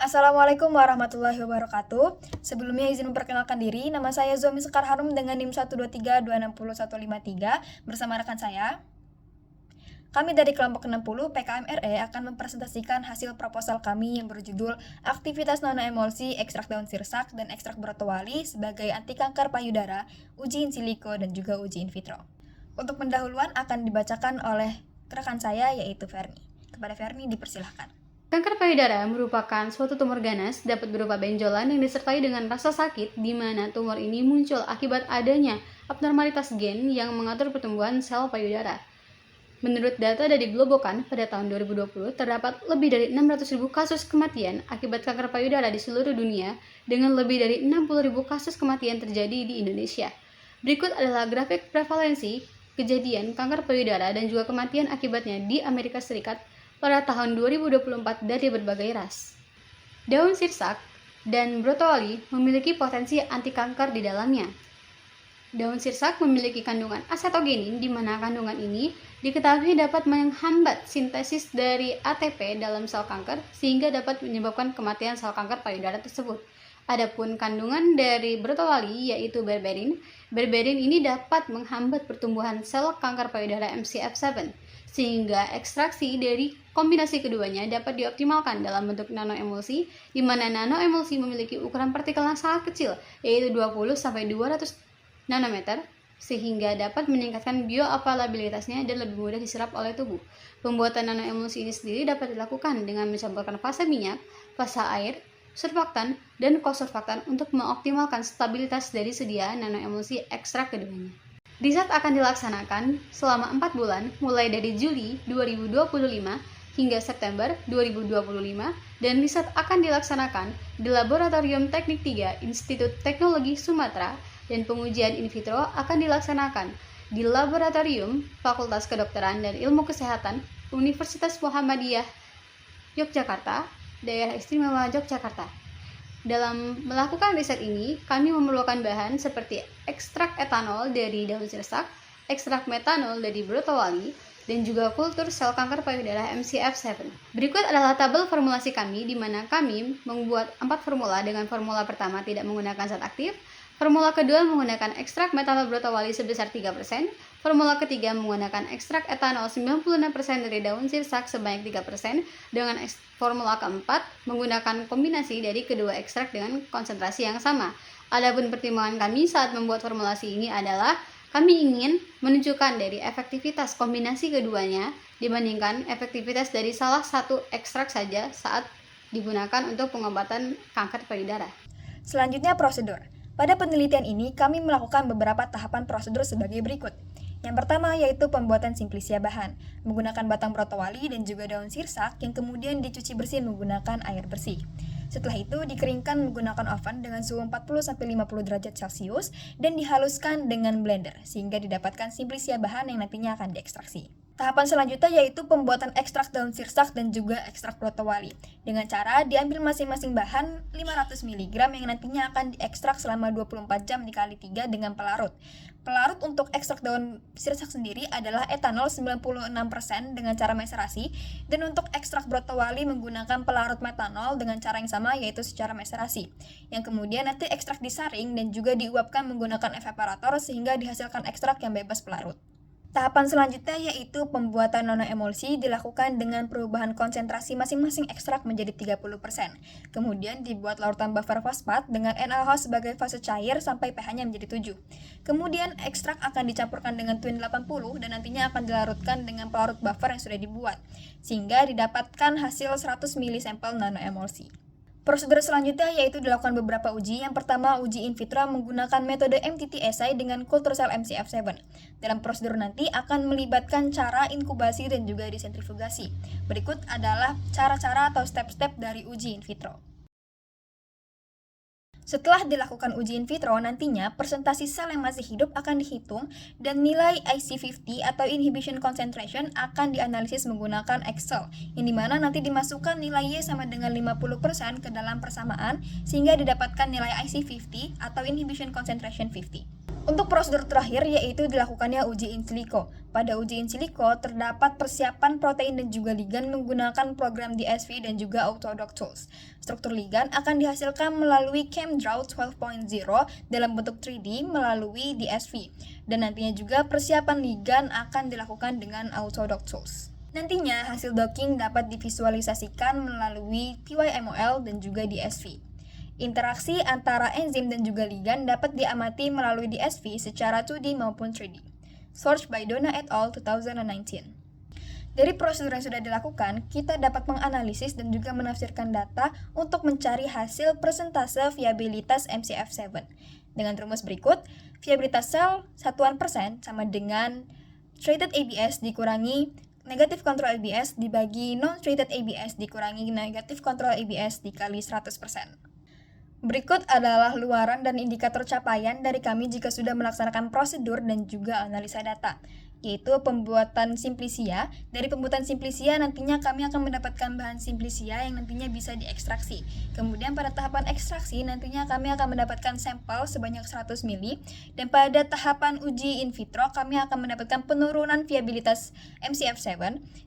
Assalamualaikum warahmatullahi wabarakatuh. Sebelumnya izin memperkenalkan diri, nama saya Zomi Sekar Harum dengan NIM 123260153 bersama rekan saya. Kami dari kelompok 60 PKMRE akan mempresentasikan hasil proposal kami yang berjudul Aktivitas Nanoemulsi Ekstrak Daun Sirsak dan Ekstrak Brotowali sebagai anti kanker payudara, uji in silico dan juga uji in vitro. Untuk pendahuluan akan dibacakan oleh rekan saya yaitu Ferni. Kepada Ferni dipersilahkan. Kanker payudara merupakan suatu tumor ganas, dapat berupa benjolan yang disertai dengan rasa sakit, di mana tumor ini muncul akibat adanya abnormalitas gen yang mengatur pertumbuhan sel payudara. Menurut data dari Globocan pada tahun 2020, terdapat lebih dari 600.000 kasus kematian akibat kanker payudara di seluruh dunia, dengan lebih dari 60.000 kasus kematian terjadi di Indonesia. Berikut adalah grafik prevalensi kejadian kanker payudara dan juga kematian akibatnya di Amerika Serikat pada tahun 2024 dari berbagai ras. Daun sirsak dan brotowali memiliki potensi anti kanker di dalamnya. Daun sirsak memiliki kandungan acetogenin, di mana kandungan ini diketahui dapat menghambat sintesis dari ATP dalam sel kanker sehingga dapat menyebabkan kematian sel kanker payudara tersebut. Adapun kandungan dari brotowali yaitu berberin ini dapat menghambat pertumbuhan sel kanker payudara MCF7 sehingga ekstraksi dari kombinasi keduanya dapat dioptimalkan dalam bentuk nanoemulsi, di mana nanoemulsi memiliki ukuran partikel yang sangat kecil, yaitu 20-200 nanometer, sehingga dapat meningkatkan bioavailabilitasnya dan lebih mudah diserap oleh tubuh. Pembuatan nanoemulsi ini sendiri dapat dilakukan dengan mencampurkan fase minyak, fase air, surfaktan, dan kosurfaktan untuk mengoptimalkan stabilitas dari sedia nanoemulsi ekstrak keduanya. Riset akan dilaksanakan selama 4 bulan, mulai dari Juli 2025 hingga September 2025, dan riset akan dilaksanakan di Laboratorium Teknik 3 Institut Teknologi Sumatera, dan pengujian in vitro akan dilaksanakan di Laboratorium Fakultas Kedokteran dan Ilmu Kesehatan Universitas Muhammadiyah Yogyakarta, Daerah Istimewa Yogyakarta. Dalam melakukan riset ini, kami memerlukan bahan seperti ekstrak etanol dari daun sirsak, ekstrak metanol dari brotowali, dan juga kultur sel kanker payudara MCF7. Berikut adalah tabel formulasi kami, di mana kami membuat 4 formula. Dengan formula pertama tidak menggunakan zat aktif, formula kedua menggunakan ekstrak metanol brotowali sebesar 3%, formula ketiga menggunakan ekstrak etanol 96% dari daun sirsak sebanyak 3%, dengan formula keempat menggunakan kombinasi dari kedua ekstrak dengan konsentrasi yang sama. Adapun pertimbangan kami saat membuat formulasi ini adalah kami ingin menunjukkan dari efektivitas kombinasi keduanya dibandingkan efektivitas dari salah satu ekstrak saja saat digunakan untuk pengobatan kanker payudara. Selanjutnya prosedur. Pada penelitian ini, kami melakukan beberapa tahapan prosedur sebagai berikut. Yang pertama yaitu pembuatan simplisia bahan, menggunakan batang brotowali dan juga daun sirsak yang kemudian dicuci bersih menggunakan air bersih. Setelah itu dikeringkan menggunakan oven dengan suhu 40-50 derajat Celcius dan dihaluskan dengan blender sehingga didapatkan simplisia bahan yang nantinya akan diekstraksi. Tahapan selanjutnya yaitu pembuatan ekstrak daun sirsak dan juga ekstrak brotowali. Dengan cara diambil masing-masing bahan 500 mg yang nantinya akan diekstrak selama 24 jam dikali 3 dengan pelarut. Pelarut untuk ekstrak daun sirsak sendiri adalah etanol 96% dengan cara meserasi, dan untuk ekstrak brotowali menggunakan pelarut metanol dengan cara yang sama yaitu secara meserasi. Yang kemudian nanti ekstrak disaring dan juga diuapkan menggunakan evaporator sehingga dihasilkan ekstrak yang bebas pelarut. Tahapan selanjutnya yaitu pembuatan nanoemulsi dilakukan dengan perubahan konsentrasi masing-masing ekstrak menjadi 30%. Kemudian dibuat larutan buffer fosfat dengan NaOH sebagai fase cair sampai pH-nya menjadi 7. Kemudian ekstrak akan dicampurkan dengan Twin 80 dan nantinya akan dilarutkan dengan pelarut buffer yang sudah dibuat, sehingga didapatkan hasil 100 ml sampel nanoemulsi. Prosedur selanjutnya yaitu dilakukan beberapa uji. Yang pertama, uji in vitro menggunakan metode MTTSI dengan kultur sel MCF7. Dalam prosedur nanti akan melibatkan cara inkubasi dan juga desentrifugasi. Berikut adalah cara-cara atau step-step dari uji in vitro. Setelah dilakukan uji in vitro, nantinya persentase sel yang masih hidup akan dihitung dan nilai IC50 atau inhibition concentration akan dianalisis menggunakan Excel, yang dimana nanti dimasukkan nilai Y sama dengan 50% ke dalam persamaan sehingga didapatkan nilai IC50 atau inhibition concentration 50. Untuk prosedur terakhir yaitu dilakukannya uji in silico. Pada uji in silico terdapat persiapan protein dan juga ligan menggunakan program DSV dan juga Autodoc Tools. Struktur ligan akan dihasilkan melalui ChemDraw 12.0 dalam bentuk 3D melalui DSV. Dan nantinya juga persiapan ligan akan dilakukan dengan Autodoc Tools. Nantinya hasil docking dapat divisualisasikan melalui PYMOL dan juga DSV. Interaksi antara enzim dan juga ligan dapat diamati melalui DSV secara 2D maupun 3D. Source by Donna et al. 2019. Dari prosedur yang sudah dilakukan, kita dapat menganalisis dan juga menafsirkan data untuk mencari hasil persentase viabilitas MCF7. Dengan rumus berikut, viabilitas sel satuan persen sama dengan treated ABS dikurangi negatif kontrol ABS dibagi non-treated ABS dikurangi negatif kontrol ABS dikali 100%. Berikut adalah luaran dan indikator capaian dari kami jika sudah melaksanakan prosedur dan juga analisa data, yaitu pembuatan simplisia. Dari pembuatan simplisia nantinya kami akan mendapatkan bahan simplisia yang nantinya bisa diekstraksi. Kemudian pada tahapan ekstraksi nantinya kami akan mendapatkan sampel sebanyak 100 ml dan pada tahapan uji in vitro kami akan mendapatkan penurunan viabilitas MCF7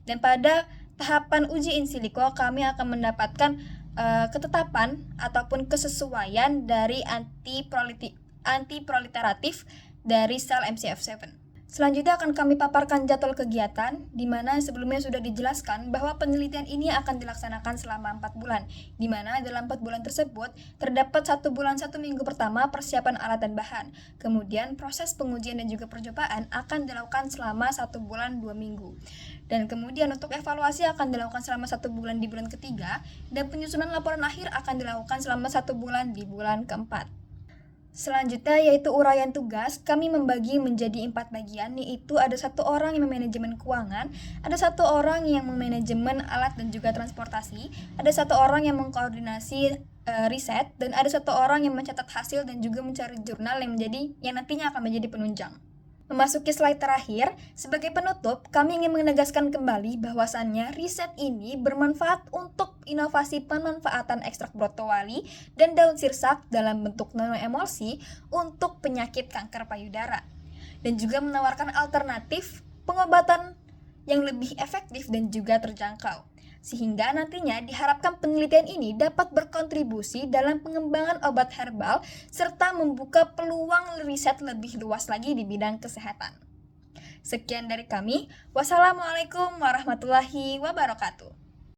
dan pada tahapan uji in silico kami akan mendapatkan ketetapan ataupun kesesuaian dari antiproliferatif dari sel MCF7. Selanjutnya akan kami paparkan jadwal kegiatan, di mana sebelumnya sudah dijelaskan bahwa penelitian ini akan dilaksanakan selama 4 bulan, di mana dalam 4 bulan tersebut terdapat 1 bulan 1 minggu pertama persiapan alat dan bahan. Kemudian proses pengujian dan juga percobaan akan dilakukan selama 1 bulan 2 minggu. Dan kemudian untuk evaluasi akan dilakukan selama 1 bulan di bulan ketiga, dan penyusunan laporan akhir akan dilakukan selama 1 bulan di bulan keempat. Selanjutnya yaitu uraian tugas, kami membagi menjadi 4 bagian, yaitu ada 1 orang yang memanajemen keuangan, ada 1 orang yang memanajemen alat dan juga transportasi, ada 1 orang yang mengkoordinasi riset, dan ada 1 orang yang mencatat hasil dan juga mencari jurnal yang nantinya akan menjadi penunjang. Memasuki slide terakhir, sebagai penutup, kami ingin menegaskan kembali bahwasannya riset ini bermanfaat untuk inovasi pemanfaatan ekstrak brotowali dan daun sirsak dalam bentuk nanoemulsi untuk penyakit kanker payudara, dan juga menawarkan alternatif pengobatan yang lebih efektif dan juga terjangkau. Sehingga nantinya diharapkan penelitian ini dapat berkontribusi dalam pengembangan obat herbal serta membuka peluang riset lebih luas lagi di bidang kesehatan. Sekian dari kami. Wassalamualaikum warahmatullahi wabarakatuh.